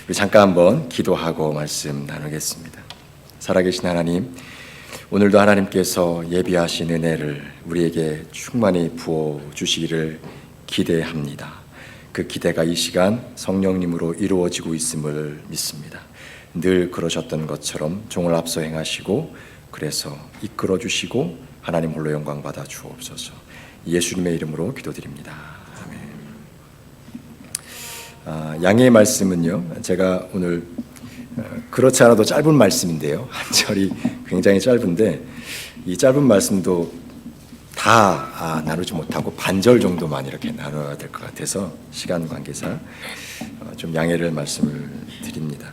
우리 잠깐 한번 기도하고 말씀 나누겠습니다. 살아계신 하나님, 오늘도 하나님께서 예비하신 은혜를 우리에게 충만히 부어주시기를 기대합니다. 그 기대가 이 시간 성령님으로 이루어지고 있음을 믿습니다. 늘 그러셨던 것처럼 종을 앞서 행하시고 그래서 이끌어주시고 하나님 홀로 영광 받아 주옵소서. 예수님의 이름으로 기도드립니다. 아멘. 양해의 말씀은요, 제가 오늘 그렇지 않아도 짧은 말씀인데요, 한 절이 굉장히 짧은데 이 짧은 말씀도 다 나누지 못하고 반절 정도만 이렇게 나눠야 될 것 같아서 시간 관계상 좀 양해를 말씀을 드립니다.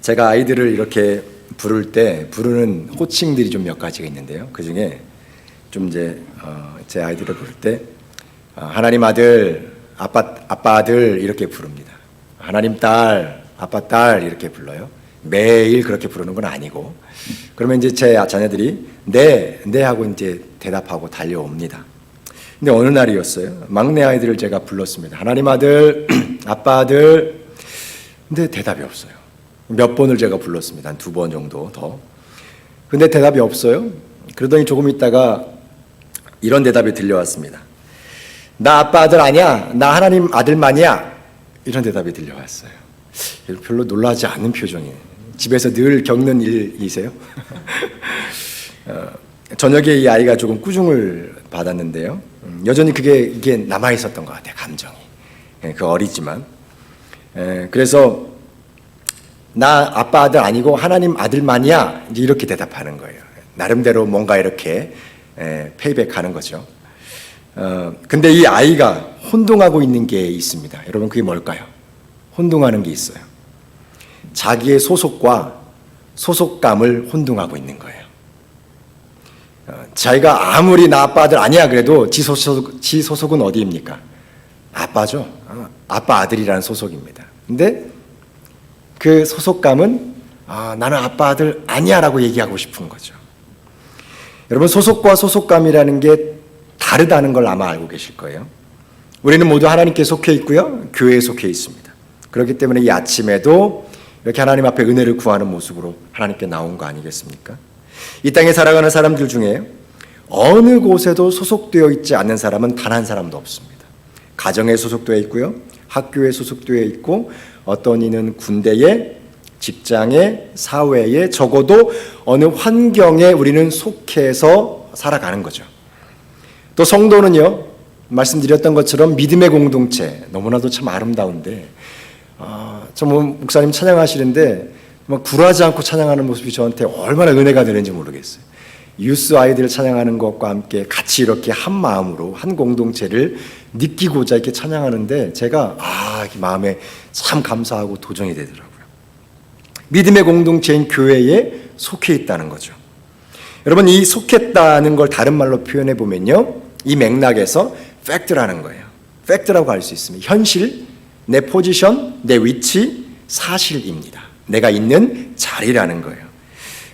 제가 아이들을 이렇게 부를 때 부르는 호칭들이 좀 몇 가지가 있는데요, 그 중에 좀 이제 제 아이들을 부를 때 하나님 아들, 아빠 아들 이렇게 부릅니다. 하나님 딸, 아빠 딸 이렇게 불러요. 매일 그렇게 부르는 건 아니고, 그러면 이제 제 자녀들이 네 하고 이제 대답하고 달려옵니다. 근데 어느 날이었어요. 막내 아이들을 제가 불렀습니다. 하나님 아들, 아빠 아들. 근데 대답이 없어요. 몇 번을 제가 불렀습니다. 한 2번 정도 더. 근데 대답이 없어요. 그러더니 조금 있다가 이런 대답이 들려왔습니다. 나 아빠 아들 아니야. 나 하나님 아들만이야. 이런 대답이 들려왔어요. 별로 놀라지 않는 표정이에요. 집에서 늘 겪는 일이세요? 저녁에 이 아이가 조금 꾸중을 받았는데요, 여전히 이게 남아 있었던 것 같아요. 감정이. 그 어리지만. 그래서 나 아빠 아들 아니고 하나님 아들만이야. 이제 이렇게 대답하는 거예요. 나름대로 뭔가 이렇게 페이백하는 거죠. 근데 이 아이가 혼동하고 있는 게 있습니다. 여러분, 그게 뭘까요? 혼동하는 게 있어요. 자기의 소속과 소속감을 혼동하고 있는 거예요. 자기가 아무리 나 아빠 아들 아니야 그래도 지 소속은 어디입니까? 아빠죠. 아빠 아들이라는 소속입니다. 근데 그 소속감은 나는 아빠 아들 아니야 라고 얘기하고 싶은 거죠. 여러분, 소속과 소속감이라는 게 다르다는 걸 아마 알고 계실 거예요. 우리는 모두 하나님께 속해 있고요, 교회에 속해 있습니다. 그렇기 때문에 이 아침에도 이렇게 하나님 앞에 은혜를 구하는 모습으로 하나님께 나온 거 아니겠습니까? 이 땅에 살아가는 사람들 중에 어느 곳에도 소속되어 있지 않는 사람은 단 한 사람도 없습니다. 가정에 소속되어 있고요, 학교에 소속되어 있고, 어떤 이는 군대에, 직장에, 사회에, 적어도 어느 환경에 우리는 속해서 살아가는 거죠. 또 성도는요, 말씀드렸던 것처럼 믿음의 공동체, 너무나도 참 아름다운데, 저 목사님 찬양하시는데 막 굴하지 않고 찬양하는 모습이 저한테 얼마나 은혜가 되는지 모르겠어요. 유스 아이들 찬양하는 것과 함께 같이 이렇게 한 마음으로 한 공동체를 느끼고자 이렇게 찬양하는데 제가 마음에 참 감사하고 도전이 되더라고요. 믿음의 공동체인 교회에 속해 있다는 거죠. 여러분, 이 속했다는 걸 다른 말로 표현해 보면요, 이 맥락에서 팩트라는 거예요. 팩트라고 할 수 있습니다. 현실, 내 포지션, 내 위치, 사실입니다. 내가 있는 자리라는 거예요.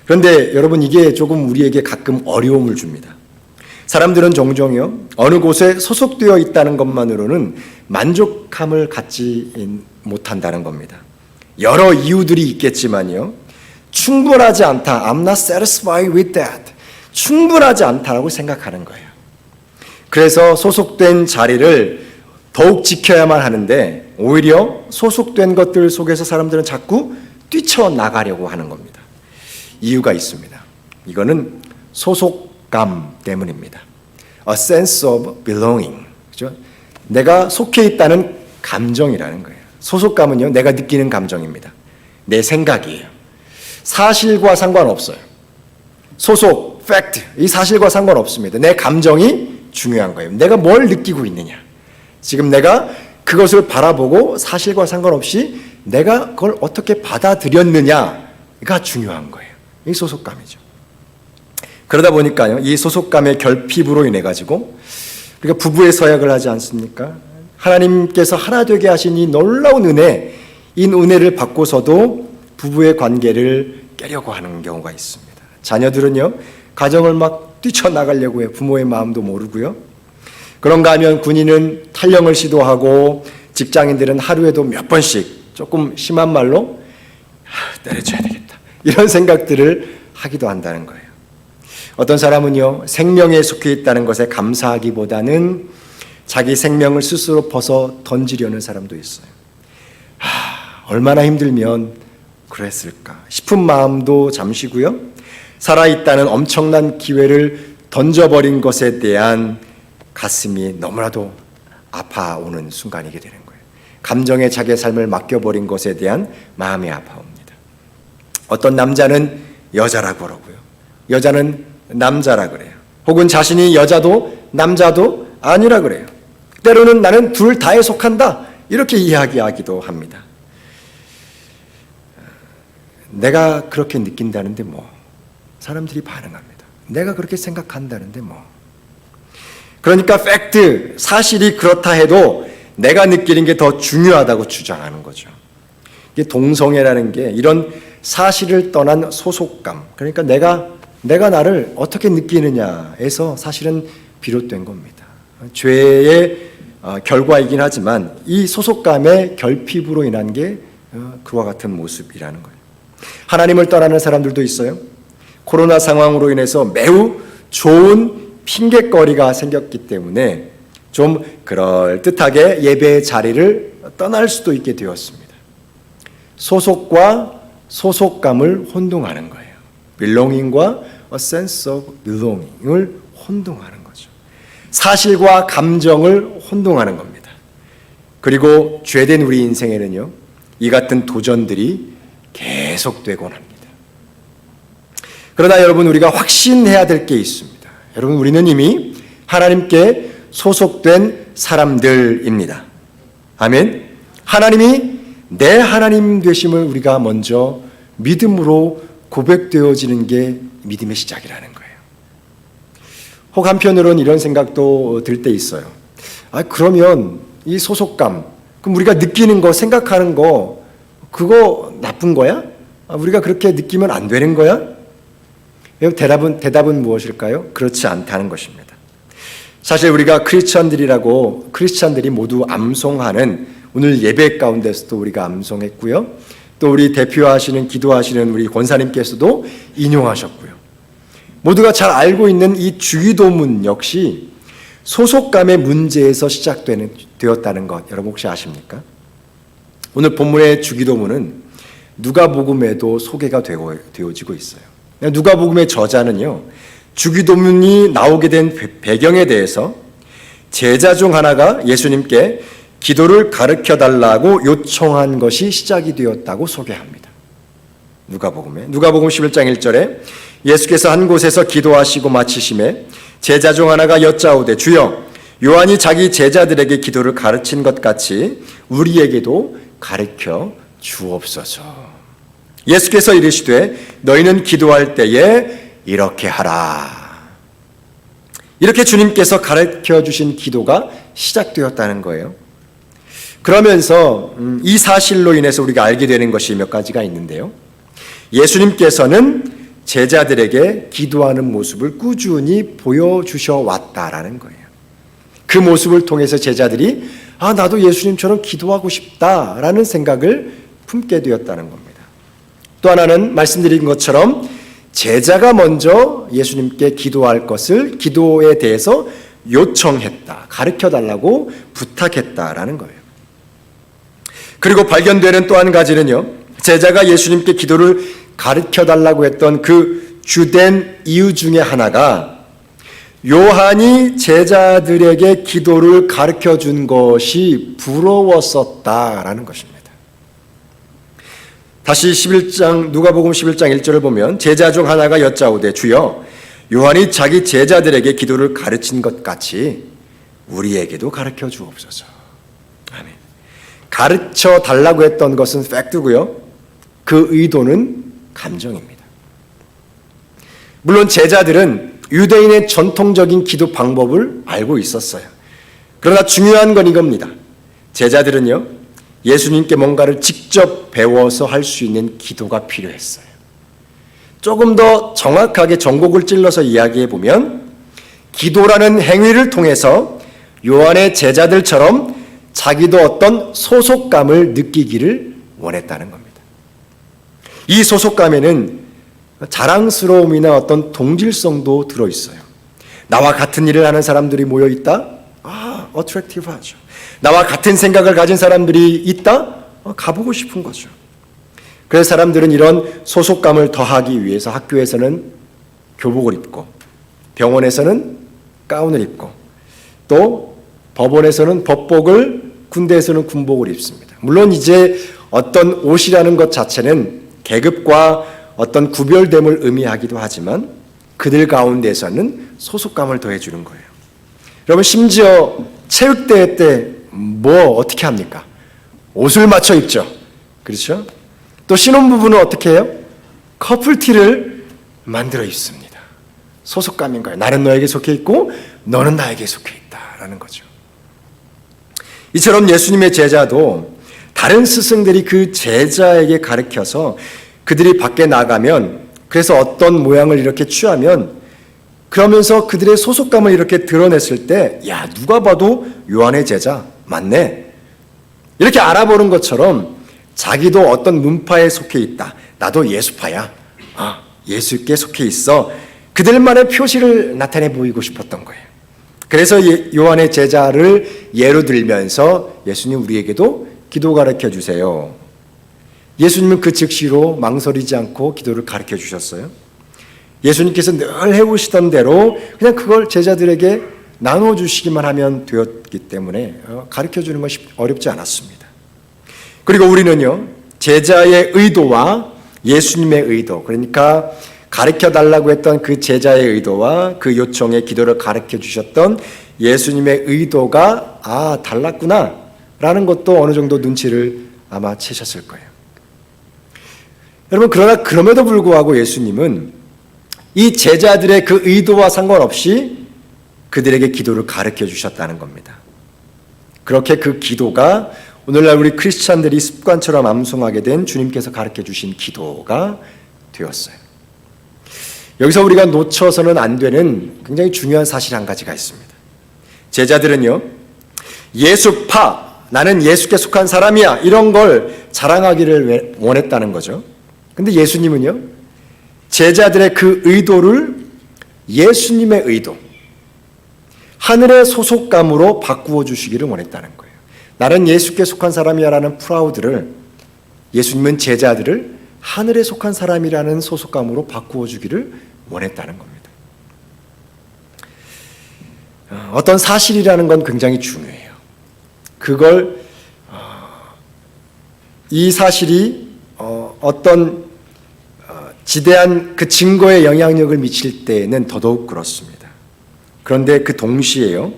그런데 여러분, 이게 조금 우리에게 가끔 어려움을 줍니다. 사람들은 종종요, 어느 곳에 소속되어 있다는 것만으로는 만족감을 갖지 못한다는 겁니다. 여러 이유들이 있겠지만요, 충분하지 않다. I'm not satisfied with that. 충분하지 않다라고 생각하는 거예요. 그래서 소속된 자리를 더욱 지켜야만 하는데 오히려 소속된 것들 속에서 사람들은 자꾸 뛰쳐나가려고 하는 겁니다. 이유가 있습니다. 이거는 소속감 때문입니다. A sense of belonging. 그렇죠? 내가 속해 있다는 감정이라는 거예요. 소속감은요, 내가 느끼는 감정입니다. 내 생각이에요. 사실과 상관없어요. 소속, fact, 이 사실과 상관없습니다. 내 감정이 중요한 거예요. 내가 뭘 느끼고 있느냐. 지금 내가 그것을 바라보고 사실과 상관없이 내가 그걸 어떻게 받아들였느냐가 중요한 거예요. 이 소속감이죠. 그러다 보니까요, 이 소속감의 결핍으로 인해 가지고 우리가 부부의 서약을 하지 않습니까? 하나님께서 하나 되게 하신 이 놀라운 은혜, 이 은혜를 받고서도 부부의 관계를 깨려고 하는 경우가 있습니다. 자녀들은요, 가정을 막 뛰쳐나가려고 해요. 부모의 마음도 모르고요. 그런가 하면 군인은 탈영을 시도하고 직장인들은 하루에도 몇 번씩 조금 심한 말로 때려줘야 되겠다, 이런 생각들을 하기도 한다는 거예요. 어떤 사람은요, 생명에 속해 있다는 것에 감사하기보다는 자기 생명을 스스로 벗어 던지려는 사람도 있어요. 얼마나 힘들면 그랬을까 싶은 마음도 잠시고요, 살아있다는 엄청난 기회를 던져버린 것에 대한 가슴이 너무나도 아파오는 순간이게 되는 거예요. 감정에 자기의 삶을 맡겨버린 것에 대한 마음이 아파옵니다. 어떤 남자는 여자라고 그러고요, 여자는 남자라 그래요. 혹은 자신이 여자도 남자도 아니라 그래요. 때로는 나는 둘 다에 속한다, 이렇게 이야기하기도 합니다. 내가 그렇게 느낀다는데 사람들이 반응합니다. 내가 그렇게 생각한다는데 그러니까 팩트, 사실이 그렇다 해도 내가 느끼는 게 더 중요하다고 주장하는 거죠. 이게 동성애라는 게 이런 사실을 떠난 소속감, 그러니까 내가 나를 어떻게 느끼느냐에서 사실은 비롯된 겁니다. 죄의 결과이긴 하지만 이 소속감의 결핍으로 인한 게 그와 같은 모습이라는 거예요. 하나님을 떠나는 사람들도 있어요. 코로나 상황으로 인해서 매우 좋은 핑곗거리가 생겼기 때문에 좀 그럴듯하게 예배의 자리를 떠날 수도 있게 되었습니다. 소속과 소속감을 혼동하는 거예요. belonging과 a sense of belonging을 혼동하는 거죠. 사실과 감정을 혼동하는 겁니다. 그리고 죄된 우리 인생에는요, 이 같은 도전들이 계속되곤 합니다. 그러나 여러분, 우리가 확신해야 될 게 있습니다. 여러분, 우리는 이미 하나님께 소속된 사람들입니다. 아멘. 하나님이 내 하나님 되심을 우리가 먼저 믿음으로 고백되어지는 게 믿음의 시작이라는 거예요. 혹 한편으로는 이런 생각도 들 때 있어요. 그러면 이 소속감, 그럼 우리가 느끼는 거, 생각하는 거, 그거 나쁜 거야? 우리가 그렇게 느끼면 안 되는 거야? 대답은 무엇일까요? 그렇지 않다는 것입니다. 사실 우리가 크리스찬들이 모두 암송하는 오늘 예배 가운데서도 우리가 암송했고요, 또 우리 대표하시는 기도하시는 우리 권사님께서도 인용하셨고요, 모두가 잘 알고 있는 이 주기도문 역시 소속감의 문제에서 시작되었다는 것, 여러분 혹시 아십니까? 오늘 본문의 주기도문은 누가복음에도 소개가 되어지고 있어요. 누가복음의 저자는요, 주기도문이 나오게 된 배경에 대해서 제자 중 하나가 예수님께 기도를 가르쳐달라고 요청한 것이 시작이 되었다고 소개합니다. 누가복음 11장 1절에 예수께서 한 곳에서 기도하시고 마치심에 제자 중 하나가 여짜오되 주여, 요한이 자기 제자들에게 기도를 가르친 것 같이 우리에게도 가르쳐 주옵소서. 예수께서 이르시되 너희는 기도할 때에 이렇게 하라. 이렇게 주님께서 가르쳐 주신 기도가 시작되었다는 거예요. 그러면서 이 사실로 인해서 우리가 알게 되는 것이 몇 가지가 있는데요, 예수님께서는 제자들에게 기도하는 모습을 꾸준히 보여주셔 왔다라는 거예요. 그 모습을 통해서 제자들이 나도 예수님처럼 기도하고 싶다라는 생각을 품게 되었다는 겁니다. 또 하나는 말씀드린 것처럼 제자가 먼저 예수님께 기도할 것을, 기도에 대해서 요청했다, 가르쳐달라고 부탁했다라는 거예요. 그리고 발견되는 또 한 가지는요, 제자가 예수님께 기도를 가르쳐달라고 했던 그 주된 이유 중에 하나가 요한이 제자들에게 기도를 가르쳐준 것이 부러웠었다라는 것입니다. 다시 누가복음 11장 1절을 보면 제자 중 하나가 여짜오되 주여, 요한이 자기 제자들에게 기도를 가르친 것 같이 우리에게도 가르쳐 주옵소서. 아멘. 가르쳐 달라고 했던 것은 팩트고요, 그 의도는 감정입니다. 물론 제자들은 유대인의 전통적인 기도 방법을 알고 있었어요. 그러나 중요한 건 이겁니다. 제자들은요, 예수님께 뭔가를 직접 배워서 할 수 있는 기도가 필요했어요. 조금 더 정확하게 전곡을 찔러서 이야기해 보면, 기도라는 행위를 통해서 요한의 제자들처럼 자기도 어떤 소속감을 느끼기를 원했다는 겁니다. 이 소속감에는 자랑스러움이나 어떤 동질성도 들어있어요. 나와 같은 일을 하는 사람들이 모여있다? 어트랙티브하죠. 나와 같은 생각을 가진 사람들이 있다? 가보고 싶은 거죠. 그래서 사람들은 이런 소속감을 더하기 위해서 학교에서는 교복을 입고, 병원에서는 가운을 입고, 또 법원에서는 법복을, 군대에서는 군복을 입습니다. 물론 이제 어떤 옷이라는 것 자체는 계급과 어떤 구별됨을 의미하기도 하지만 그들 가운데서는 소속감을 더해주는 거예요. 여러분, 심지어 체육대회 때 어떻게 합니까? 옷을 맞춰 입죠. 그렇죠? 또 신혼부부는 어떻게 해요? 커플티를 만들어 입습니다. 소속감인 거예요. 나는 너에게 속해 있고 너는 나에게 속해 있다라는 거죠. 이처럼 예수님의 제자도 다른 스승들이 그 제자에게 가르쳐서 그들이 밖에 나가면, 그래서 어떤 모양을 이렇게 취하면, 그러면서 그들의 소속감을 이렇게 드러냈을 때, 야, 누가 봐도 요한의 제자 맞네, 이렇게 알아보는 것처럼 자기도 어떤 문파에 속해 있다, 나도 예수파야, 예수께 속해 있어, 그들만의 표시를 나타내 보이고 싶었던 거예요. 그래서 요한의 제자를 예로 들면서 예수님, 우리에게도 기도 가르쳐 주세요. 예수님은 그 즉시로 망설이지 않고 기도를 가르쳐 주셨어요. 예수님께서 늘 해오시던 대로 그냥 그걸 제자들에게 나눠주시기만 하면 되었기 때문에 가르쳐 주는 것이 어렵지 않았습니다. 그리고 우리는요, 제자의 의도와 예수님의 의도, 그러니까 가르쳐 달라고 했던 그 제자의 의도와 그 요청의 기도를 가르쳐 주셨던 예수님의 의도가 달랐구나 라는 것도 어느 정도 눈치를 아마 채셨을 거예요. 여러분, 그러나 그럼에도 불구하고 예수님은 이 제자들의 그 의도와 상관없이 그들에게 기도를 가르쳐 주셨다는 겁니다. 그렇게 그 기도가 오늘날 우리 크리스찬들이 습관처럼 암송하게 된 주님께서 가르쳐 주신 기도가 되었어요. 여기서 우리가 놓쳐서는 안 되는 굉장히 중요한 사실 한 가지가 있습니다. 제자들은요, 예수파, 나는 예수께 속한 사람이야, 이런 걸 자랑하기를 원했다는 거죠. 근데 예수님은요, 제자들의 그 의도를 예수님의 의도, 하늘의 소속감으로 바꾸어 주시기를 원했다는 거예요. 나는 예수께 속한 사람이야라는 프라우드를, 예수님은 제자들을 하늘에 속한 사람이라는 소속감으로 바꾸어 주기를 원했다는 겁니다. 어떤 사실이라는 건 굉장히 중요해요. 그걸 이 사실이 어떤 지대한 그 증거에 영향력을 미칠 때는 더더욱 그렇습니다. 그런데 그 동시에요,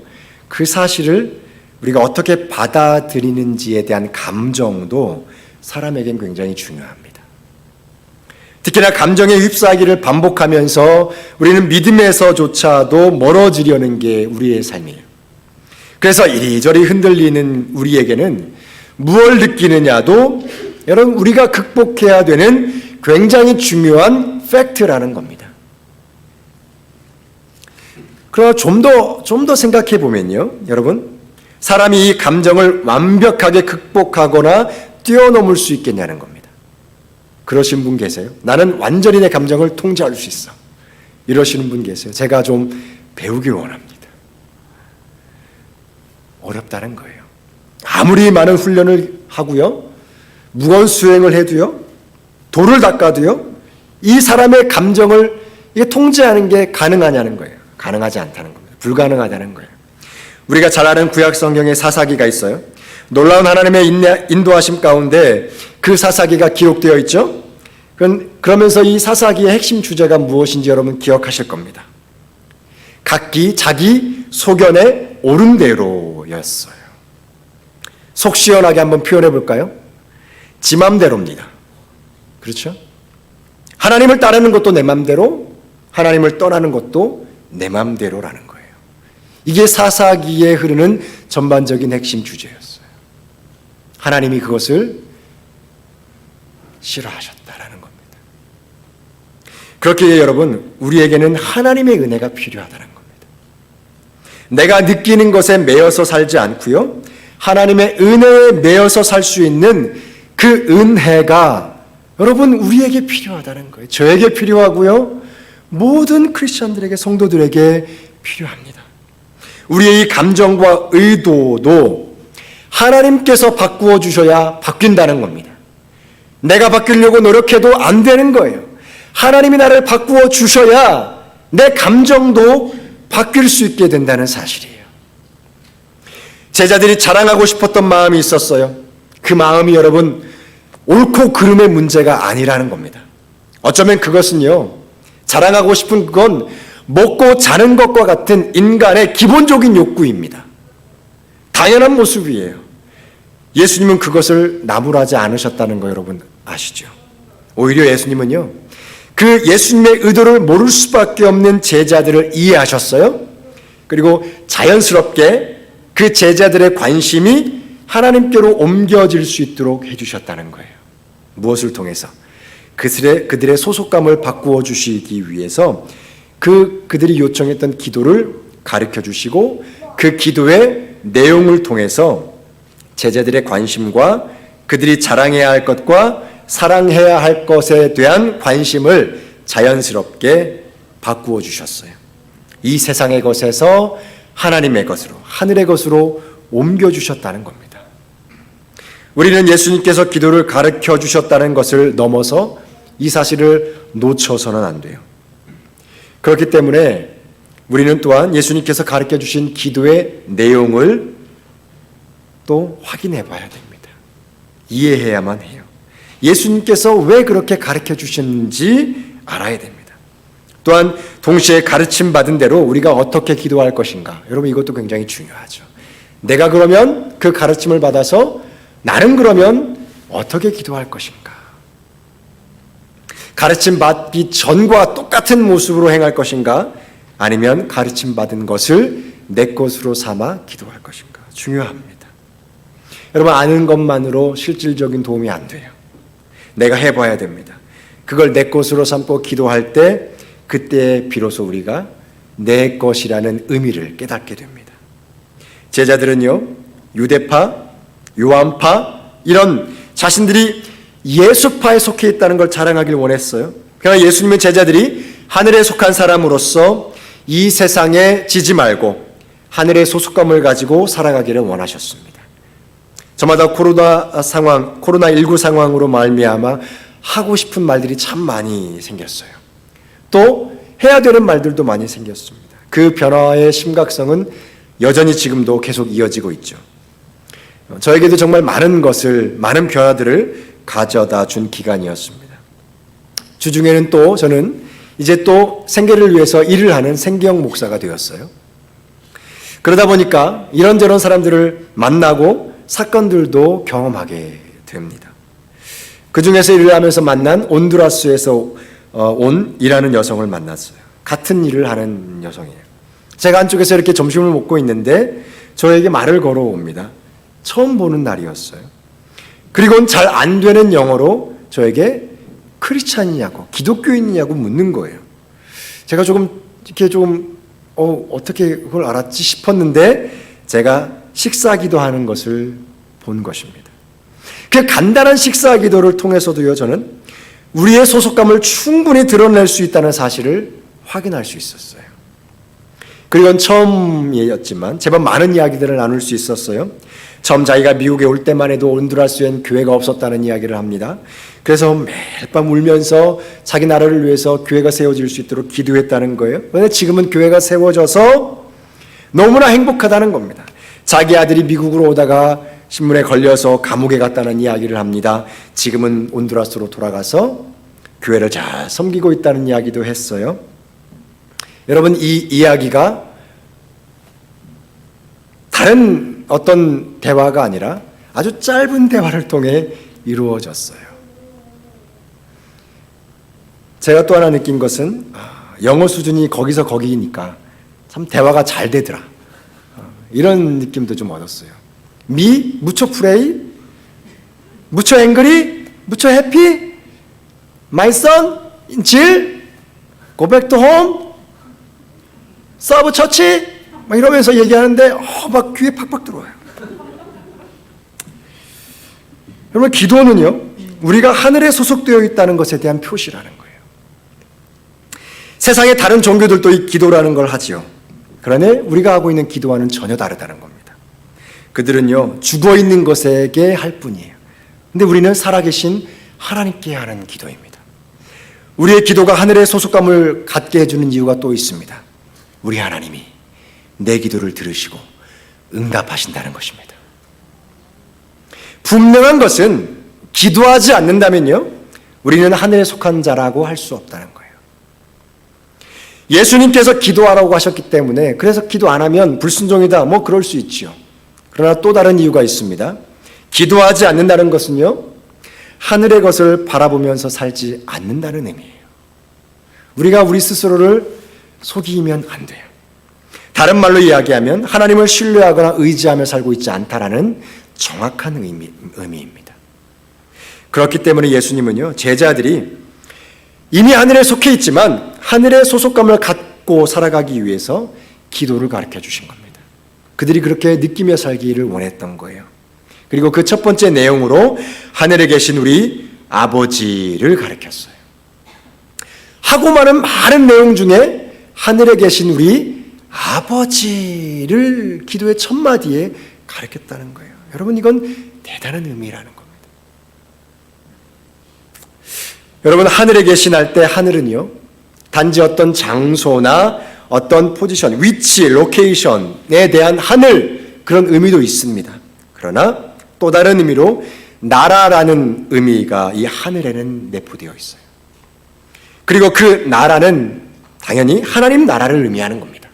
그 사실을 우리가 어떻게 받아들이는지에 대한 감정도 사람에겐 굉장히 중요합니다. 특히나 감정에 휩싸이기를 반복하면서 우리는 믿음에서조차도 멀어지려는 게 우리의 삶이에요. 그래서 이리저리 흔들리는 우리에게는 무엇을 느끼느냐도 여러분, 우리가 극복해야 되는 굉장히 중요한 팩트라는 겁니다. 그러나 좀 더 생각해 보면요, 여러분, 사람이 이 감정을 완벽하게 극복하거나 뛰어넘을 수 있겠냐는 겁니다. 그러신 분 계세요? 나는 완전히 내 감정을 통제할 수 있어, 이러시는 분 계세요? 제가 좀 배우길 원합니다. 어렵다는 거예요. 아무리 많은 훈련을 하고요, 무거운 수행을 해도요, 돌을 닦아도요, 이 사람의 감정을 이게 통제하는 게 가능하냐는 거예요. 가능하지 않다는 겁니다. 불가능하다는 거예요. 우리가 잘 아는 구약 성경에 사사기가 있어요. 놀라운 하나님의 인도하심 가운데 그 사사기가 기록되어 있죠. 그러면서 이 사사기의 핵심 주제가 무엇인지 여러분 기억하실 겁니다. 각기 자기 소견에 옳은 대로였어요. 속 시원하게 한번 표현해 볼까요? 지 맘대로입니다. 그렇죠? 하나님을 따르는 것도 내 맘대로, 하나님을 떠나는 것도 내 맘대로라는 거예요. 이게 사사기에 흐르는 전반적인 핵심 주제였어요. 하나님이 그것을 싫어하셨다라는 겁니다. 그렇게 여러분, 우리에게는 하나님의 은혜가 필요하다는 겁니다. 내가 느끼는 것에 매여서 살지 않고요, 하나님의 은혜에 매여서 살 수 있는 그 은혜가 여러분 우리에게 필요하다는 거예요. 저에게 필요하고요. 모든 크리스천들에게, 성도들에게 필요합니다. 우리의 이 감정과 의도도 하나님께서 바꾸어 주셔야 바뀐다는 겁니다. 내가 바뀌려고 노력해도 안 되는 거예요. 하나님이 나를 바꾸어 주셔야 내 감정도 바뀔 수 있게 된다는 사실이에요. 제자들이 자랑하고 싶었던 마음이 있었어요. 그 마음이 여러분 옳고 그름의 문제가 아니라는 겁니다. 어쩌면 그것은요, 자랑하고 싶은 건 먹고 자는 것과 같은 인간의 기본적인 욕구입니다. 당연한 모습이에요. 예수님은 그것을 나무라지 않으셨다는 거 여러분 아시죠? 오히려 예수님은요, 그 예수님의 의도를 모를 수밖에 없는 제자들을 이해하셨어요. 그리고 자연스럽게 그 제자들의 관심이 하나님께로 옮겨질 수 있도록 해주셨다는 거예요. 무엇을 통해서? 그들의 소속감을 바꾸어 주시기 위해서 그들이 요청했던 기도를 가르쳐 주시고 그 기도의 내용을 통해서 제자들의 관심과 그들이 자랑해야 할 것과 사랑해야 할 것에 대한 관심을 자연스럽게 바꾸어 주셨어요. 이 세상의 것에서 하나님의 것으로, 하늘의 것으로 옮겨 주셨다는 겁니다. 우리는 예수님께서 기도를 가르쳐 주셨다는 것을 넘어서 이 사실을 놓쳐서는 안 돼요. 그렇기 때문에 우리는 또한 예수님께서 가르쳐 주신 기도의 내용을 또 확인해 봐야 됩니다. 이해해야만 해요. 예수님께서 왜 그렇게 가르쳐 주셨는지 알아야 됩니다. 또한 동시에 가르침 받은 대로 우리가 어떻게 기도할 것인가. 여러분 이것도 굉장히 중요하죠. 내가 그러면 그 가르침을 받아서 나는 그러면 어떻게 기도할 것인가. 가르침 받기 전과 똑같은 모습으로 행할 것인가, 아니면 가르침 받은 것을 내 것으로 삼아 기도할 것인가. 중요합니다. 여러분 아는 것만으로 실질적인 도움이 안 돼요. 내가 해봐야 됩니다. 그걸 내 것으로 삼고 기도할 때 그때 비로소 우리가 내 것이라는 의미를 깨닫게 됩니다. 제자들은요, 유대파, 요한파 이런 자신들이 예수파에 속해 있다는 걸 자랑하길 원했어요. 그러나 예수님의 제자들이 하늘에 속한 사람으로서 이 세상에 지지 말고 하늘의 소속감을 가지고 살아가기를 원하셨습니다. 저마다 코로나19 상황으로 말미암아 하고 싶은 말들이 참 많이 생겼어요. 또 해야 되는 말들도 많이 생겼습니다. 그 변화의 심각성은 여전히 지금도 계속 이어지고 있죠. 저에게도 정말 많은 변화들을 가져다 준 기간이었습니다. 주중에는 또 저는 이제 또 생계를 위해서 일을 하는 생계형 목사가 되었어요. 그러다 보니까 이런저런 사람들을 만나고 사건들도 경험하게 됩니다. 그 중에서 일을 하면서 만난 온두라스에서 온 일하는 여성을 만났어요. 같은 일을 하는 여성이에요. 제가 안쪽에서 이렇게 점심을 먹고 있는데 저에게 말을 걸어옵니다. 처음 보는 날이었어요. 그리고는 잘 안 되는 영어로 저에게 크리스찬이냐고, 기독교인이냐고 묻는 거예요. 제가 어떻게 그걸 알았지 싶었는데 제가 식사기도 하는 것을 본 것입니다. 그 간단한 식사기도를 통해서도요, 저는 우리의 소속감을 충분히 드러낼 수 있다는 사실을 확인할 수 있었어요. 그리고 처음이었지만 제법 많은 이야기들을 나눌 수 있었어요. 처음 자기가 미국에 올 때만 해도 온두라스엔 교회가 없었다는 이야기를 합니다. 그래서 매일 밤 울면서 자기 나라를 위해서 교회가 세워질 수 있도록 기도했다는 거예요. 그런데 지금은 교회가 세워져서 너무나 행복하다는 겁니다. 자기 아들이 미국으로 오다가 신문에 걸려서 감옥에 갔다는 이야기를 합니다. 지금은 온두라스로 돌아가서 교회를 잘 섬기고 있다는 이야기도 했어요. 여러분 이 이야기가 다른 어떤 대화가 아니라 아주 짧은 대화를 통해 이루어졌어요. 제가 또 하나 느낀 것은 영어 수준이 거기서 거기니까 참 대화가 잘 되더라. 이런 느낌도 좀 얻었어요. 무초 프레이, 무초 앵그리, 무초 해피, my son, 질, go back to home, 서브 처치 막 이러면서 얘기하는데 막 귀에 팍팍 들어와요. 여러분, 기도는요, 우리가 하늘에 소속되어 있다는 것에 대한 표시라는 거예요. 세상의 다른 종교들도 이 기도라는 걸 하지요. 그러나 우리가 하고 있는 기도와는 전혀 다르다는 겁니다. 그들은요, 죽어 있는 것에게 할 뿐이에요. 근데 우리는 살아계신 하나님께 하는 기도입니다. 우리의 기도가 하늘의 소속감을 갖게 해주는 이유가 또 있습니다. 우리 하나님이 내 기도를 들으시고 응답하신다는 것입니다. 분명한 것은 기도하지 않는다면요, 우리는 하늘에 속한 자라고 할 수 없다는 거예요. 예수님께서 기도하라고 하셨기 때문에, 그래서 기도 안 하면 불순종이다, 뭐 그럴 수 있지요. 그러나 또 다른 이유가 있습니다. 기도하지 않는다는 것은요, 하늘의 것을 바라보면서 살지 않는다는 의미예요. 우리가 우리 스스로를 속이면 안 돼요. 다른 말로 이야기하면 하나님을 신뢰하거나 의지하며 살고 있지 않다라는 정확한 의미입니다. 그렇기 때문에 예수님은요, 제자들이 이미 하늘에 속해 있지만 하늘의 소속감을 갖고 살아가기 위해서 기도를 가르쳐 주신 겁니다. 그들이 그렇게 느끼며 살기를 원했던 거예요. 그리고 그 첫 번째 내용으로 하늘에 계신 우리 아버지를 가르쳤어요. 하고 많은 내용 중에 하늘에 계신 우리 아버지를 기도의 첫 마디에 가르쳤다는 거예요. 여러분, 이건 대단한 의미라는 겁니다. 여러분, 하늘에 계신 할 때 하늘은요, 단지 어떤 장소나 어떤 포지션, 위치, 로케이션에 대한 하늘, 그런 의미도 있습니다. 그러나 또 다른 의미로 나라라는 의미가 이 하늘에는 내포되어 있어요. 그리고 그 나라는 당연히 하나님 나라를 의미하는 겁니다.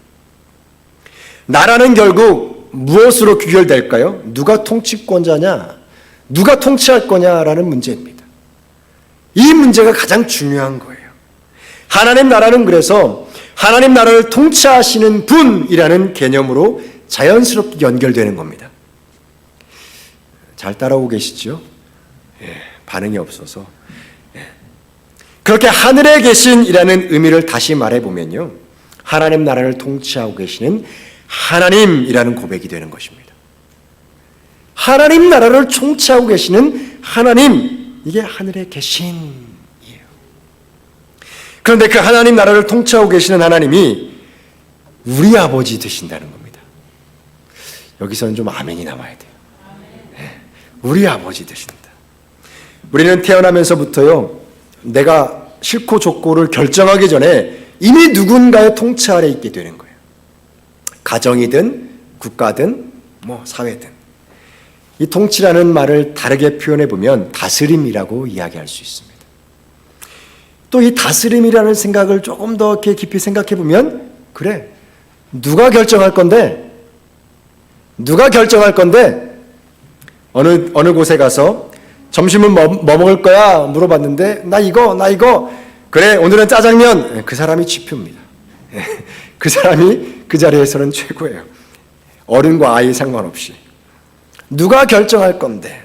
나라는 결국 무엇으로 귀결될까요? 누가 통치권자냐, 누가 통치할 거냐라는 문제입니다. 이 문제가 가장 중요한 거예요. 하나님 나라는 그래서 하나님 나라를 통치하시는 분이라는 개념으로 자연스럽게 연결되는 겁니다. 잘 따라오고 계시죠? 반응이 없어서. 그렇게 하늘에 계신이라는 의미를 다시 말해보면요, 하나님 나라를 통치하고 계시는 하나님이라는 고백이 되는 것입니다. 하나님 나라를 통치하고 계시는 하나님, 이게 하늘에 계신이에요. 그런데 그 하나님 나라를 통치하고 계시는 하나님이 우리 아버지 되신다는 겁니다. 여기서는 좀 아멘이 나와야 돼요. 우리 아버지 되신다. 우리는 태어나면서부터요, 내가 싫고 좋고를 결정하기 전에 이미 누군가의 통치 아래 있게 되는 거예요. 가정이든 국가든 뭐 사회든. 이 통치라는 말을 다르게 표현해 보면 다스림이라고 이야기할 수 있습니다. 또 이 다스림이라는 생각을 조금 더 이렇게 깊이 생각해 보면, 그래, 누가 결정할 건데? 누가 결정할 건데? 어느 곳에 가서 점심은 뭐 먹을 거야? 물어봤는데 나 이거. 그래, 오늘은 짜장면. 그 사람이 지표입니다. 그 사람이 그 자리에서는 최고예요. 어른과 아이 상관없이. 누가 결정할 건데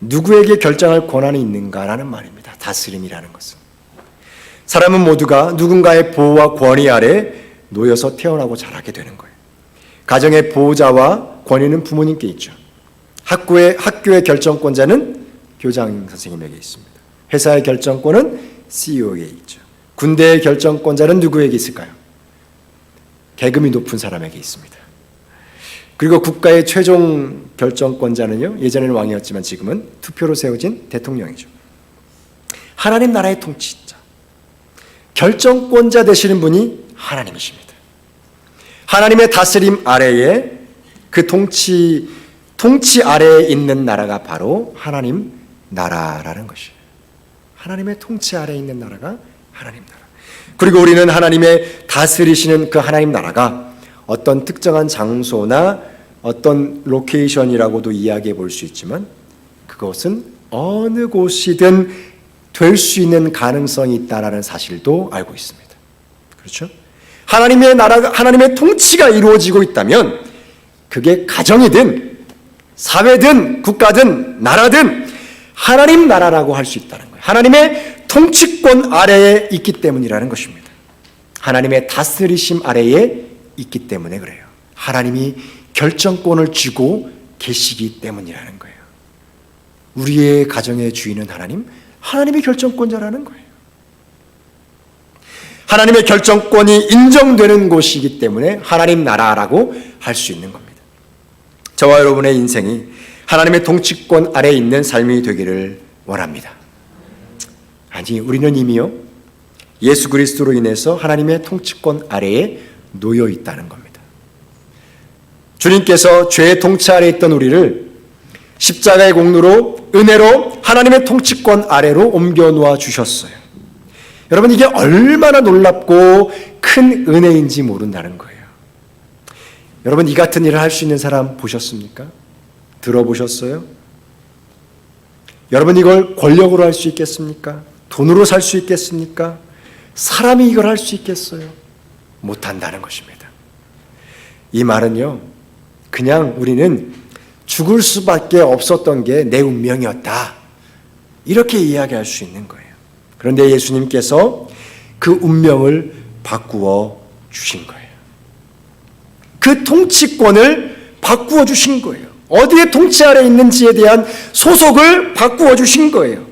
누구에게 결정할 권한이 있는가라는 말입니다. 다스림이라는 것은. 사람은 모두가 누군가의 보호와 권위 아래 놓여서 태어나고 자라게 되는 거예요. 가정의 보호자와 권위는 부모님께 있죠. 학교의 결정권자는 교장 선생님에게 있습니다. 회사의 결정권은 CEO에게 있죠. 군대의 결정권자는 누구에게 있을까요? 계급이 높은 사람에게 있습니다. 그리고 국가의 최종 결정권자는요, 예전에는 왕이었지만 지금은 투표로 세워진 대통령이죠. 하나님 나라의 통치자, 결정권자 되시는 분이 하나님이십니다. 하나님의 다스림 아래에 그 통치 아래에 있는 나라가 바로 하나님 나라라는 것이에요. 하나님의 통치 아래에 있는 나라가 하나님 나라. 그리고 우리는 하나님의 다스리시는 그 하나님 나라가 어떤 특정한 장소나 어떤 로케이션이라고도 이야기해 볼 수 있지만, 그것은 어느 곳이든 될 수 있는 가능성이 있다라는 사실도 알고 있습니다. 그렇죠? 하나님의 나라가, 하나님의 통치가 이루어지고 있다면 그게 가정이든 사회든 국가든 나라든 하나님 나라라고 할 수 있다는 거예요. 하나님의 통치권 아래에 있기 때문이라는 것입니다. 하나님의 다스리심 아래에 있기 때문에 그래요. 하나님이 결정권을 쥐고 계시기 때문이라는 거예요. 우리의 가정의 주인은 하나님이 결정권자라는 거예요. 하나님의 결정권이 인정되는 곳이기 때문에 하나님 나라라고 할 수 있는 겁니다. 저와 여러분의 인생이 하나님의 통치권 아래에 있는 삶이 되기를 원합니다. 아니, 우리는 이미요 예수 그리스도로 인해서 하나님의 통치권 아래에 놓여 있다는 겁니다. 주님께서 죄의 통치 아래에 있던 우리를 십자가의 공로로 은혜로 하나님의 통치권 아래로 옮겨 놓아 주셨어요. 여러분, 이게 얼마나 놀랍고 큰 은혜인지 모른다는 거예요. 여러분, 이 같은 일을 할 수 있는 사람 보셨습니까? 들어보셨어요? 여러분, 이걸 권력으로 할 수 있겠습니까? 돈으로 살 수 있겠습니까? 사람이 이걸 할 수 있겠어요? 못한다는 것입니다. 이 말은요, 그냥 우리는 죽을 수밖에 없었던 게 내 운명이었다, 이렇게 이야기할 수 있는 거예요. 그런데 예수님께서 그 운명을 바꾸어 주신 거예요. 그 통치권을 바꾸어 주신 거예요. 어디에 통치 아래 있는지에 대한 소속을 바꾸어 주신 거예요.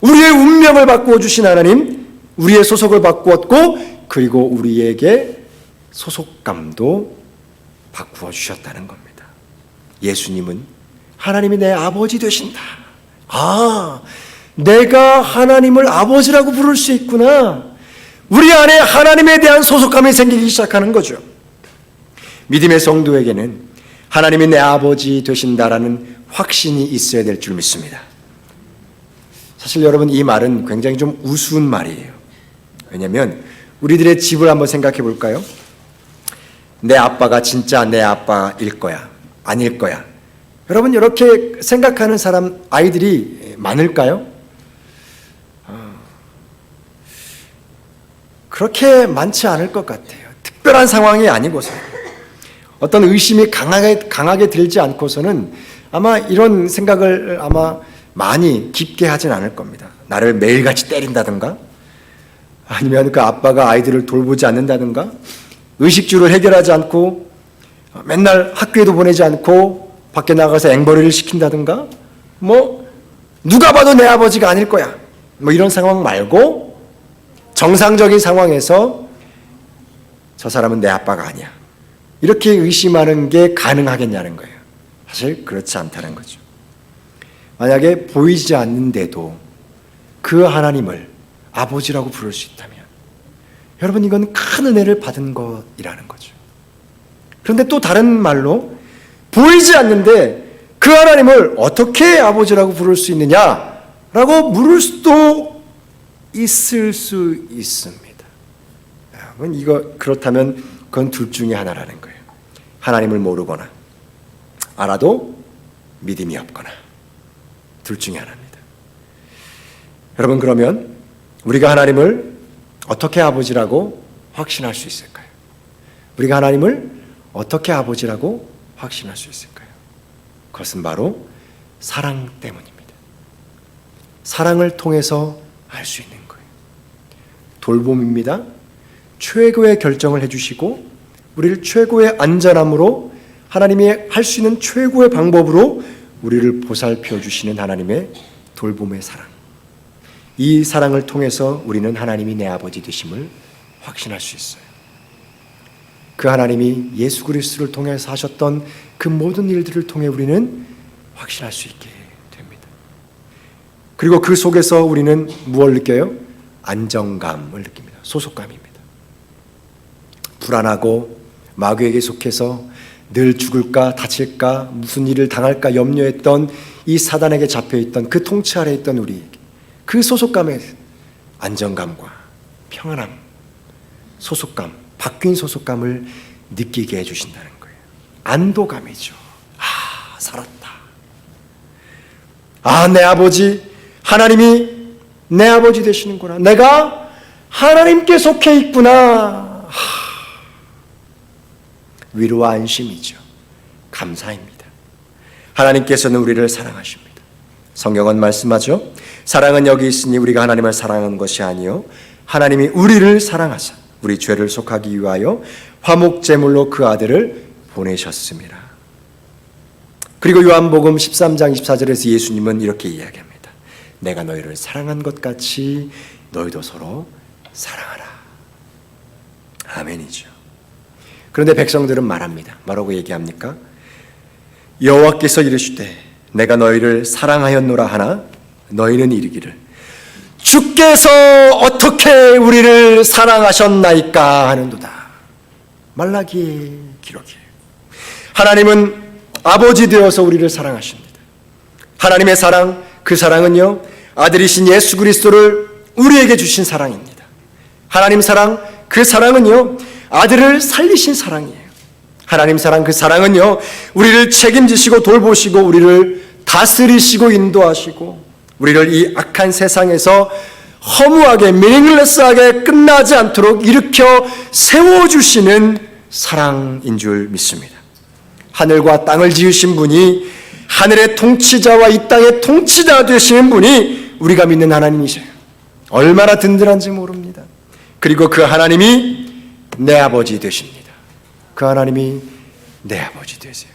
우리의 운명을 바꾸어 주신 하나님, 우리의 소속을 바꾸었고, 그리고 우리에게 소속감도 바꾸어 주셨다는 겁니다. 예수님은 하나님이 내 아버지 되신다. 아, 내가 하나님을 아버지라고 부를 수 있구나. 우리 안에 하나님에 대한 소속감이 생기기 시작하는 거죠. 믿음의 성도에게는 하나님이 내 아버지 되신다라는 확신이 있어야 될 줄 믿습니다. 사실 여러분, 이 말은 굉장히 좀 우스운 말이에요. 왜냐하면 우리들의 집을 한번 생각해 볼까요? 내 아빠가 진짜 내 아빠일 거야, 아닐 거야. 여러분, 이렇게 생각하는 사람, 아이들이 많을까요? 그렇게 많지 않을 것 같아요. 특별한 상황이 아니고서, 어떤 의심이 강하게 들지 않고서는 아마 이런 생각을 아마 많이 깊게 하진 않을 겁니다. 나를 매일같이 때린다든가, 아니면 그 아빠가 아이들을 돌보지 않는다든가, 의식주를 해결하지 않고 맨날 학교에도 보내지 않고 밖에 나가서 앵벌이를 시킨다든가, 누가 봐도 내 아버지가 아닐 거야, 이런 상황 말고 정상적인 상황에서 저 사람은 내 아빠가 아니야, 이렇게 의심하는 게 가능하겠냐는 거예요. 사실 그렇지 않다는 거죠. 만약에 보이지 않는데도 그 하나님을 아버지라고 부를 수 있다면, 여러분, 이건 큰 은혜를 받은 것이라는 거죠. 그런데 또 다른 말로, 보이지 않는데 그 하나님을 어떻게 아버지라고 부를 수 있느냐라고 물을 수도 있을 수 있습니다. 여러분, 그렇다면 그건 둘 중에 하나라는 거예요. 하나님을 모르거나, 알아도 믿음이 없거나, 둘 중에 하나입니다. 여러분, 그러면 우리가 하나님을 어떻게 아버지라고 확신할 수 있을까요? 우리가 하나님을 어떻게 아버지라고 확신할 수 있을까요? 그것은 바로 사랑 때문입니다. 사랑을 통해서 알 수 있는 거예요. 돌봄입니다. 최고의 결정을 해주시고 우리를 최고의 안전함으로, 하나님이 할 수 있는 최고의 방법으로 우리를 보살펴 주시는 하나님의 돌봄의 사랑. 이 사랑을 통해서 우리는 하나님이 내 아버지 되심을 확신할 수 있어요. 그 하나님이 예수 그리스도를 통해서 하셨던 그 모든 일들을 통해 우리는 확신할 수 있게 됩니다. 그리고 그 속에서 우리는 무엇을 느껴요? 안정감을 느낍니다. 소속감입니다. 불안하고 마귀에게 속해서 늘 죽을까 다칠까 무슨 일을 당할까 염려했던 이 사단에게 잡혀있던 그 통치 아래에 있던 우리에게 그 소속감의 안정감과 평안함, 소속감, 바뀐 소속감을 느끼게 해주신다는 거예요. 안도감이죠. 아, 살았다. 아, 내 아버지, 하나님이 내 아버지 되시는구나. 내가 하나님께 속해 있구나. 위로와 안심이죠. 감사입니다. 하나님께서는 우리를 사랑하십니다. 성경은 말씀하죠. 사랑은 여기 있으니 우리가 하나님을 사랑하는 것이 아니요 하나님이 우리를 사랑하사 우리 죄를 속하기 위하여 화목제물로 그 아들을 보내셨습니다. 그리고 요한복음 13장 24절에서 예수님은 이렇게 이야기합니다. 내가 너희를 사랑한 것 같이 너희도 서로 사랑하라. 아멘이죠. 그런데 백성들은 말합니다. 뭐라고 얘기합니까? 여호와께서 이르시되 내가 너희를 사랑하였노라 하나 너희는 이르기를 주께서 어떻게 우리를 사랑하셨나이까 하는도다. 말라기의 기록이에요. 하나님은 아버지 되어서 우리를 사랑하십니다. 하나님의 사랑, 그 사랑은요 아들이신 예수 그리스도를 우리에게 주신 사랑입니다. 하나님 사랑, 그 사랑은요 아들을 살리신 사랑이에요. 하나님 사랑, 그 사랑은요 우리를 책임지시고 돌보시고 우리를 다스리시고 인도하시고 우리를 이 악한 세상에서 허무하게 meaningless하게 끝나지 않도록 일으켜 세워주시는 사랑인 줄 믿습니다. 하늘과 땅을 지으신 분이 하늘의 통치자와 이 땅의 통치자 되시는 분이 우리가 믿는 하나님이세요. 얼마나 든든한지 모릅니다. 그리고 그 하나님이 내 아버지 되십니다. 그 하나님이 내 아버지 되세요.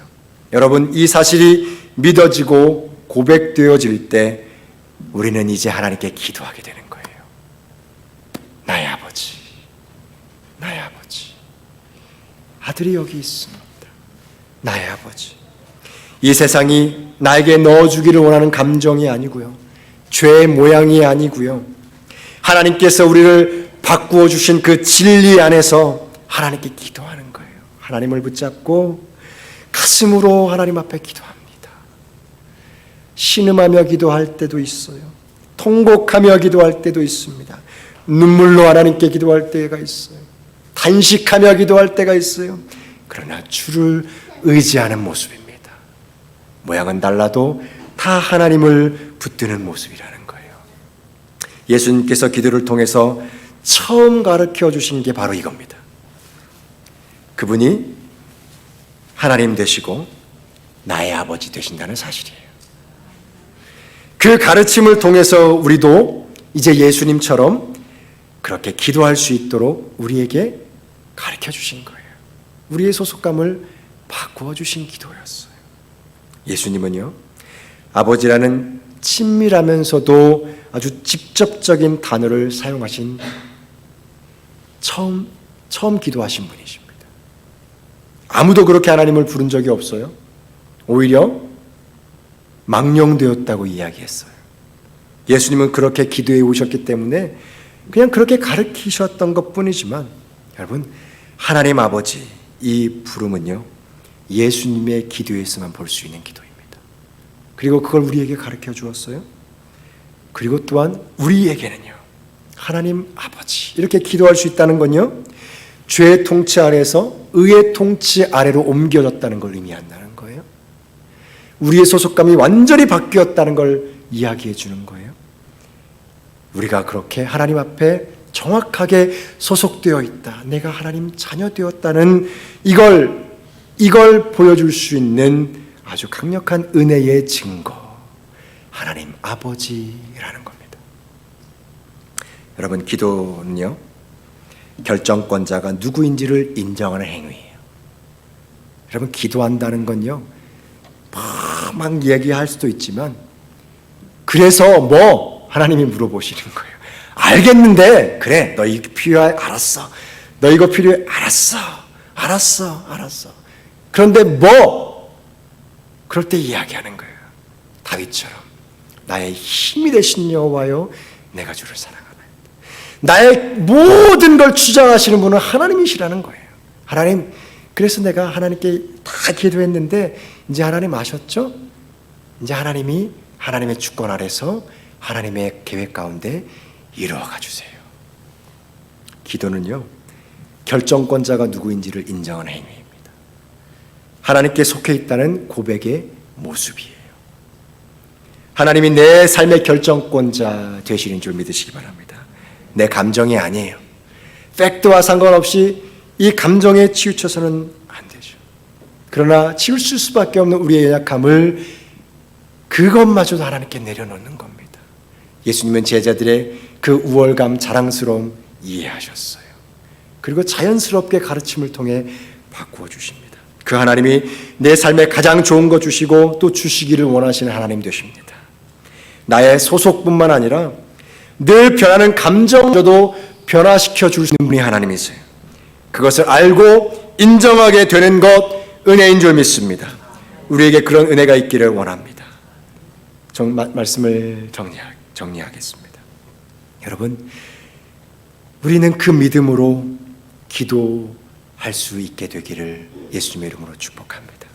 여러분, 이 사실이 믿어지고 고백되어질 때 우리는 이제 하나님께 기도하게 되는 거예요. 나의 아버지, 나의 아버지, 아들이 여기 있습니다. 나의 아버지. 이 세상이 나에게 넣어주기를 원하는 감정이 아니고요, 죄의 모양이 아니고요, 하나님께서 우리를 바꾸어 주신 그 진리 안에서 하나님께 기도하는 거예요. 하나님을 붙잡고 가슴으로 하나님 앞에 기도합니다. 신음하며 기도할 때도 있어요. 통곡하며 기도할 때도 있습니다. 눈물로 하나님께 기도할 때가 있어요. 단식하며 기도할 때가 있어요. 그러나 주를 의지하는 모습입니다. 모양은 달라도 다 하나님을 붙드는 모습이라는 거예요. 예수님께서 기도를 통해서 처음 가르쳐 주신 게 바로 이겁니다. 그분이 하나님 되시고 나의 아버지 되신다는 사실이에요. 그 가르침을 통해서 우리도 이제 예수님처럼 그렇게 기도할 수 있도록 우리에게 가르쳐 주신 거예요. 우리의 소속감을 바꾸어 주신 기도였어요. 예수님은요, 아버지라는 친밀하면서도 아주 직접적인 단어를 사용하신 처음 기도하신 분이십니다. 아무도 그렇게 하나님을 부른 적이 없어요. 오히려 망령되었다고 이야기했어요. 예수님은 그렇게 기도해 오셨기 때문에 그냥 그렇게 가르치셨던 것뿐이지만, 여러분, 하나님 아버지, 이 부름은요 예수님의 기도에서만 볼 수 있는 기도입니다. 그리고 그걸 우리에게 가르쳐 주었어요. 그리고 또한 우리에게는요 하나님 아버지 이렇게 기도할 수 있다는 건요 죄의 통치 아래에서 의의 통치 아래로 옮겨졌다는 걸 의미한다는 거예요. 우리의 소속감이 완전히 바뀌었다는 걸 이야기해 주는 거예요. 우리가 그렇게 하나님 앞에 정확하게 소속되어 있다, 내가 하나님 자녀 되었다는 이걸 보여줄 수 있는 아주 강력한 은혜의 증거, 하나님 아버지라는 겁니다. 여러분, 기도는요 결정권자가 누구인지를 인정하는 행위예요. 여러분, 기도한다는 건요 막 얘기할 수도 있지만, 그래서 뭐 하나님이 물어보시는 거예요. 알겠는데, 그래, 너 이거 필요해, 알았어. 너 이거 필요해, 알았어. 그런데 뭐? 그럴 때 이야기하는 거예요. 다윗처럼 나의 힘이 되신 여호와여, 내가 주를 사랑하나이다. 나의 모든 걸 주장하시는 분은 하나님이시라는 거예요. 하나님, 그래서 내가 하나님께 다 기도했는데 이제 하나님 아셨죠? 이제 하나님이 하나님의 주권 아래서 하나님의 계획 가운데 이루어가 주세요. 기도는요 결정권자가 누구인지를 인정하는 행위입니다. 하나님께 속해 있다는 고백의 모습이에요. 하나님이 내 삶의 결정권자 되시는 줄 믿으시기 바랍니다. 내 감정이 아니에요. 팩트와 상관없이 이 감정에 치우쳐서는 안 되죠. 그러나 치우칠 수밖에 없는 우리의 연약함을, 그것마저도 하나님께 내려놓는 겁니다. 예수님은 제자들의 그 우월감, 자랑스러움 이해하셨어요. 그리고 자연스럽게 가르침을 통해 바꾸어 주십니다. 그 하나님이 내 삶에 가장 좋은 거 주시고 또 주시기를 원하시는 하나님 되십니다. 나의 소속뿐만 아니라 늘 변하는 감정조도 변화시켜 주시는 분이 하나님이세요. 그것을 알고 인정하게 되는 것 은혜인 줄 믿습니다. 우리에게 그런 은혜가 있기를 원합니다. 말씀을 정리하겠습니다. 여러분, 우리는 그 믿음으로 기도할 수 있게 되기를 예수님의 이름으로 축복합니다.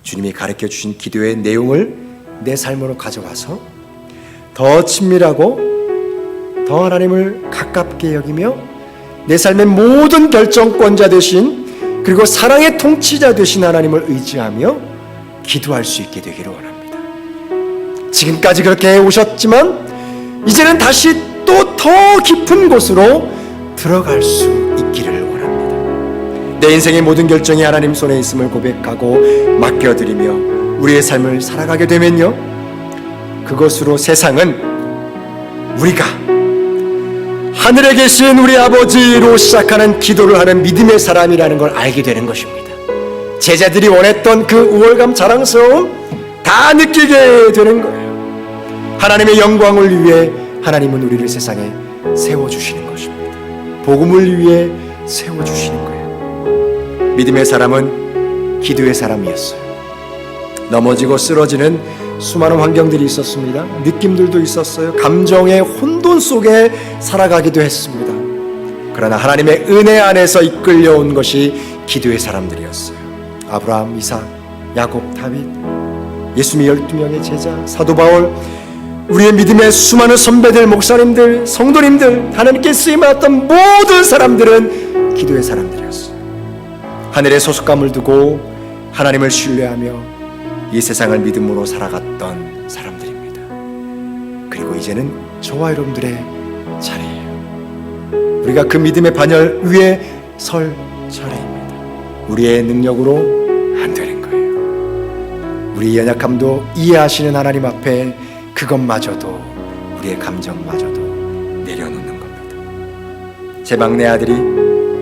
주님이 가르쳐 주신 기도의 내용을 내 삶으로 가져와서 더 친밀하고 더 하나님을 가깝게 여기며 내 삶의 모든 결정권자 되신 그리고 사랑의 통치자 되신 하나님을 의지하며 기도할 수 있게 되기를 원합니다. 지금까지 그렇게 해오셨지만 이제는 다시 또 더 깊은 곳으로 들어갈 수 있기를 원합니다. 내 인생의 모든 결정이 하나님 손에 있음을 고백하고 맡겨드리며 우리의 삶을 살아가게 되면요, 그것으로 세상은 우리가 하늘에 계신 우리 아버지로 시작하는 기도를 하는 믿음의 사람이라는 걸 알게 되는 것입니다. 제자들이 원했던 그 우월감, 자랑스러움 다 느끼게 되는 거예요. 하나님의 영광을 위해 하나님은 우리를 세상에 세워주시는 것입니다. 복음을 위해 세워주시는 거예요. 믿음의 사람은 기도의 사람이었어요. 넘어지고 쓰러지는 수많은 환경들이 있었습니다. 느낌들도 있었어요. 감정의 혼돈 속에 살아가기도 했습니다. 그러나 하나님의 은혜 안에서 이끌려온 것이 기도의 사람들이었어요. 아브라함, 이삭, 야곱, 다윗, 예수님의 12명의 제자, 사도 바울, 우리의 믿음의 수많은 선배들, 목사님들, 성도님들, 하나님께 쓰임받았던 모든 사람들은 기도의 사람들이었어요. 하늘의 소속감을 두고 하나님을 신뢰하며 이 세상을 믿음으로 살아갔던 사람들입니다. 그리고 이제는 저와 여러분들의 차례예요. 우리가 그 믿음의 반열 위에 설 차례입니다. 우리의 능력으로 안 되는 거예요. 우리의 연약함도 이해하시는 하나님 앞에 그것마저도, 우리의 감정마저도 내려놓는 겁니다. 제 막내 아들이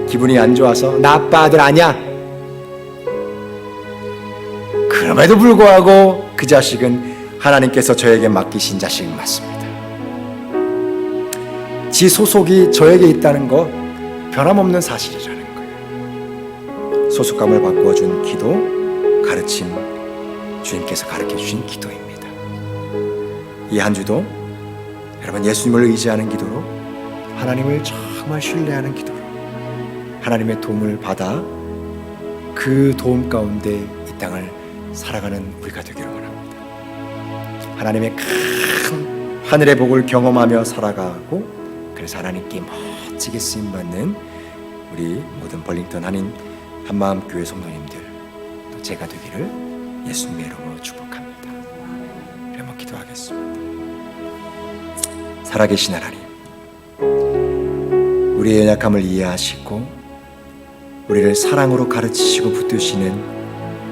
기분이 안 좋아서 나 아빠 아들 아니야, 그럼에도 불구하고 그 자식은 하나님께서 저에게 맡기신 자식 맞습니다. 지 소속이 저에게 있다는 것 변함없는 사실이라는 거예요. 소속감을 바꾸어준 기도, 가르침, 주님께서 가르쳐주신 기도입니다. 이 한 주도 여러분 예수님을 의지하는 기도로, 하나님을 정말 신뢰하는 기도로 하나님의 도움을 받아 그 도움 가운데 이 땅을 살아가는 우리가 되기를 원합니다. 하나님의 큰 하늘의 복을 경험하며 살아가고, 그래서 하나님께 멋지게 쓰임받는 우리 모든 벌링턴 한마음 교회 성도님들, 또 제가 되기를 예수님의 이름으로 축복합니다. 우리 한번 기도하겠습니다. 살아계신 하나님, 우리의 연약함을 이해하시고 우리를 사랑으로 가르치시고 붙드시는,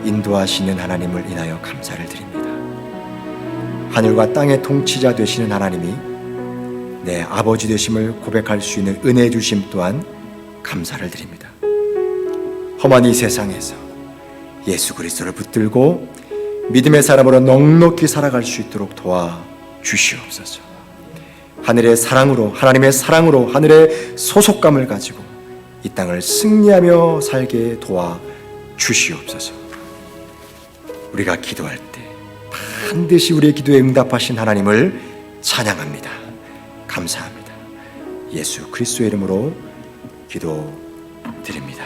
인도하시는 하나님을 인하여 감사를 드립니다. 하늘과 땅의 통치자 되시는 하나님이 내 아버지 되심을 고백할 수 있는 은혜 주심 또한 감사를 드립니다. 험한 이 세상에서 예수 그리스도를 붙들고 믿음의 사람으로 넉넉히 살아갈 수 있도록 도와주시옵소서. 하늘의 사랑으로, 하나님의 사랑으로, 하늘의 소속감을 가지고 이 땅을 승리하며 살게 도와주시옵소서. 우리가 기도할 때 반드시 우리의 기도에 응답하신 하나님을 찬양합니다. 감사합니다. 예수 그리스도의 이름으로 기도드립니다.